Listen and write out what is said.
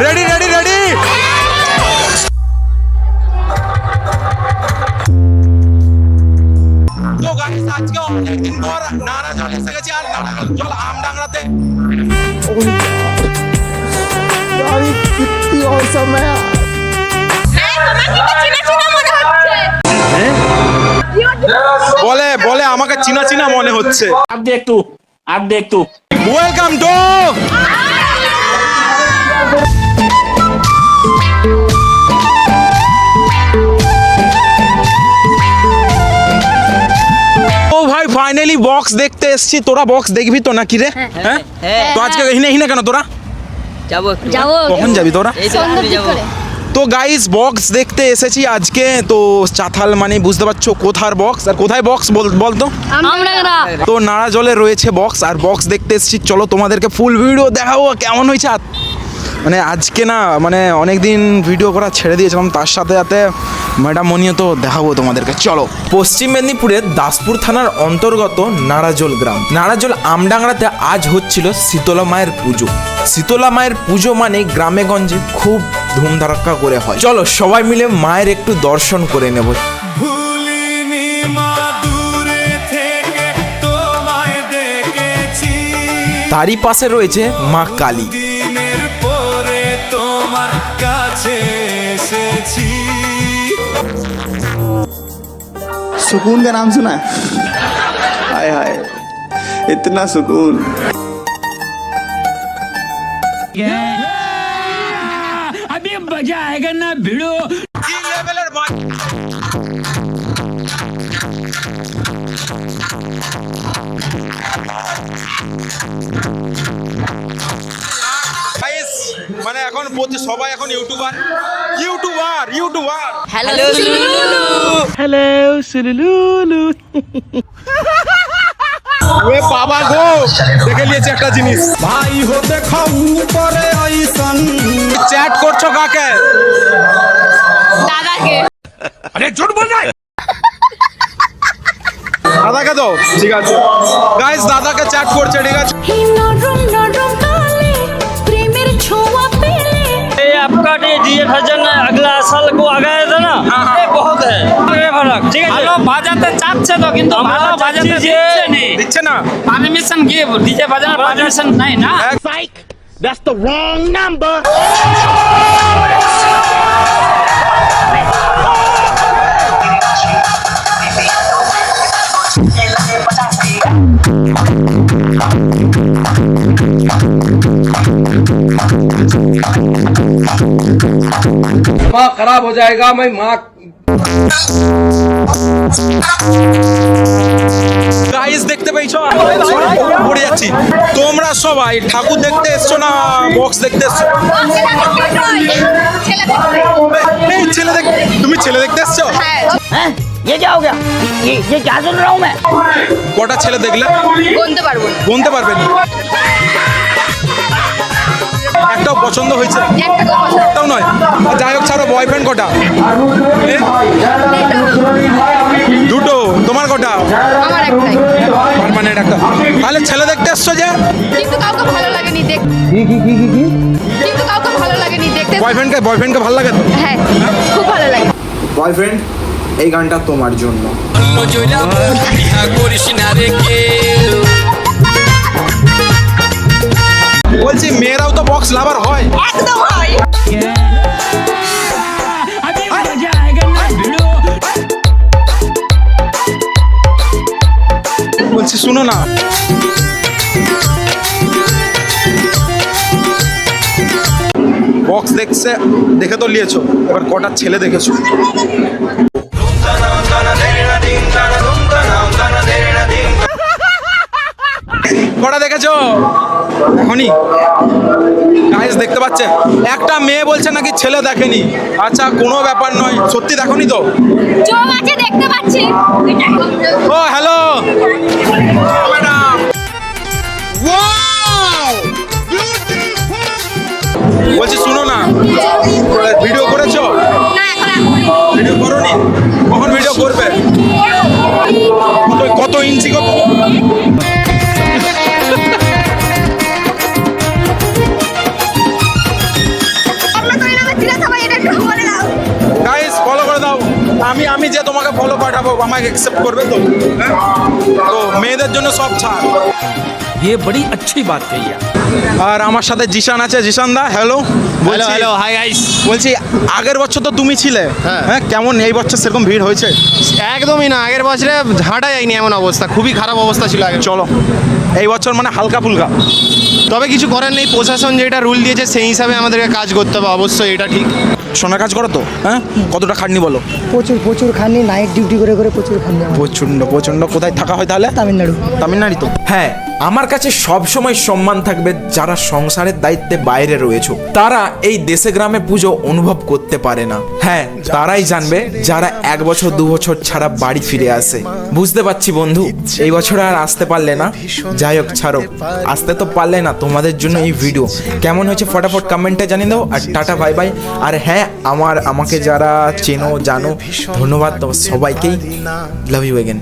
Ready ready ready. তো guys আজকে অনেকদিন পর নারাজল এসে গেছি আর নারাজল আমডাংরাতে। यार ये कितनी औसम है यार। বলে বলে আমাকে চিনা চিনা মনে হচ্ছে। आप देख तू ওয়েলকাম টু ও ভাই ফাইনালি বক্স দেখতে এসেছি। তোরা বক্স দেখবি তো নাকি রে? হ্যাঁ তো আজকে হিনে কেন তোরা যাবো কখন যাবি তোরা? সন্ধ্যের দিক করে। তো গাইস বক্স দেখতে এসেছি আজকে। তো চাথাল মানে বুঝতে পারছো কোথার বক্স আর কোথায় বক্স বলতো। আমডাংরা। তো নারাজলে রয়েছে বক্স আর বক্স দেখতে এসেছি। চলো তোমাদেরকে ফুল ভিডিও দেখাবো কেমন হয়েছে। মানে আজকে না মানে অনেকদিন ভিডিও করা ছেড়ে দিয়েছিলাম, তার সাথে সাথে ম্যাডাম মনিও তো দেখাবো তোমাদেরকে। চলো। পশ্চিম মেদিনীপুরের দাসপুর থানার অন্তর্গত নারাজল গ্রাম। নারাজল আমডাংরাতে আজ হচ্ছিল শীতলা মায়ের পুজো। শীতলা মায়ের পুজো মানে গ্রামে গঞ্জে খুব ধুমধারাক্কা করে হয়। চলো সবাই মিলে মায়ের একটু দর্শন করে নেব। তারই পাশে রয়েছে মা কালী। सुकून का नाम सुना है? हाय हाय इतना सुकून। अभी मजा आएगा ना भिड़ो। মানে এখন সবাই এখন ইউটিউবার। হ্যালো हेलो सुलुलुलु। ওয়ে বাবা গো দেখে নিয়েছি একটা জিনিস। भाई हो देखो ऊपर ऐसन চ্যাট করছো কাকে? দাদাকে। আরে ঝুট বল না। দাদাকে তো ঠিক আছে গাইস, দাদাকে চ্যাট করছে ঠিক আছে। নরম নরম তালে প্রেমের ছোঁয়া পেলে। ये आपका डीजे भजन अगला साल को आ गया था ना, ये बहुत है ये फर्क। ठीक है ভালো বাজাতে চাচ্ছে তো কিন্তু ভালো বাজাতে দিচ্ছে না। পারমিশন কি ডিজে বাজানোর পারমিশন নাই না। That's the wrong number. दिमाग खराब हो जाएगा। मैं माँ গাইস দেখতে পেয়েছো পড়ে যাচ্ছি। তোমরা সবাই ঠাকুর দেখতে এসছো না বক্স দেখতে এসছো? এই ছেলে দেখ, তুমি ছেলে দেখতে এসছো? হ্যাঁ ये क्या हो गया? ये क्या सुन रहा हूँ मैं? কটা ছেলে দেখলে? গুনতে পারবো না। গুনতে পারবেন? একটাও পছন্দ হয়েছে? একটাও নয়। যাই হোক ছাড়ো, বয়ফ্রেন্ড কটা? এ? দুটো। তোমার কটা? আমার একটাই। পার্মানেন্ট একটা। তাহলে ছেলে দেখতে এসছো যে? কিন্তু কাউকে ভালো লাগেনি দেখ। কিন্তু কাউকে ভালো লাগেনি দেখতে। বয়ফ্রেন্ডকে ভালো লাগে তো? হ্যাঁ খুব ভালো লাগে। বয়ফ্রেন্ড এই গানটা তোমার জন্য। বলছি মেয়েরাও তো বক্স লাভার হয়। একদম হয়। अभी मजा आएगा ना भिड़ो। বলছি শুনো না, বক্স দেখে তো নিয়েছো, এবার কটা ছেলে দেখেছো? কটা দেখেছো এখনই? গাইস দেখতে পাচ্ছে একটা মেয়ে বলছে নাকি ছেলে দেখেনি। আচ্ছা কোনো ব্যাপার নয়, সত্যি দেখোনি তো? চোখ আছে দেখতে পাচ্ছি। ও হ্যালো ম্যাডাম। বলছি শুনো না, ভিডিও করেছো? না এখন ভিডিও করোনি? কখন ভিডিও করবে? কত ইঞ্চি কত? ফলো পাঠাবো আমাকে অ্যাকসেপ্ট করবে তো? হ্যাঁ? তো মেয়েদের জন্য সব ছাড়। ये बड़ी अच्छी बात कही है। আর আমার সাথে জিশান আছে। জিশান দা হ্যালো। Hello hi guys. বলছি আগের বছর তো তুমি ছিলে, হ্যাঁ কেমন এই বছর সেরকম ভিড় হয়েছে? একদমই না, আগের বছরে হাঁটা যায়নি এমন অবস্থা, খুবই খারাপ অবস্থা ছিল আগে। চলো এই বছর মানে হালকা ফুলকা। তবে কিছু করার নেই, প্রশাসন যেটা রুল দিয়েছে সেই হিসাবে আমাদেরকে কাজ করতে হবে, অবশ্যই এটা ঠিক। সোনার কাজ করো তো? হ্যাঁ কতটা খাটনি বলো? প্রচুর খানি, নাইট ডিউটি করে প্রচুর খানি আমার। প্রচণ্ড। কোথায় থাকা হয় তাহলে? তামিলনাড়ু তো। হ্যাঁ, আমার কাছে সব সময় সম্মান থাকবে যারা সংসারের দায়িত্বে বাইরে রয়েছে, তারা এই দেশে গ্রামে পুজো অনুভব করতে পারে না। হ্যাঁ, তারাই জানবে যারা 1 বছর 2 বছর ছাড়া বাড়ি ফিরে আসে। বুঝতে পারছি বন্ধু, এই বছর আর আসতে পারলে না, যাই হোক ছাড়ো, আসতে তো পারলে না। তোমাদের জন্য এই ভিডিও কেমন হয়েছে ফটাফট কমেন্টে জানিয়ে দাও। আর টাটা বাই বাই। আর হ্যাঁ, আমাকে যারা চেনো জানো ধন্যবাদ সবাইকেই, লাভ ইউ এগেন।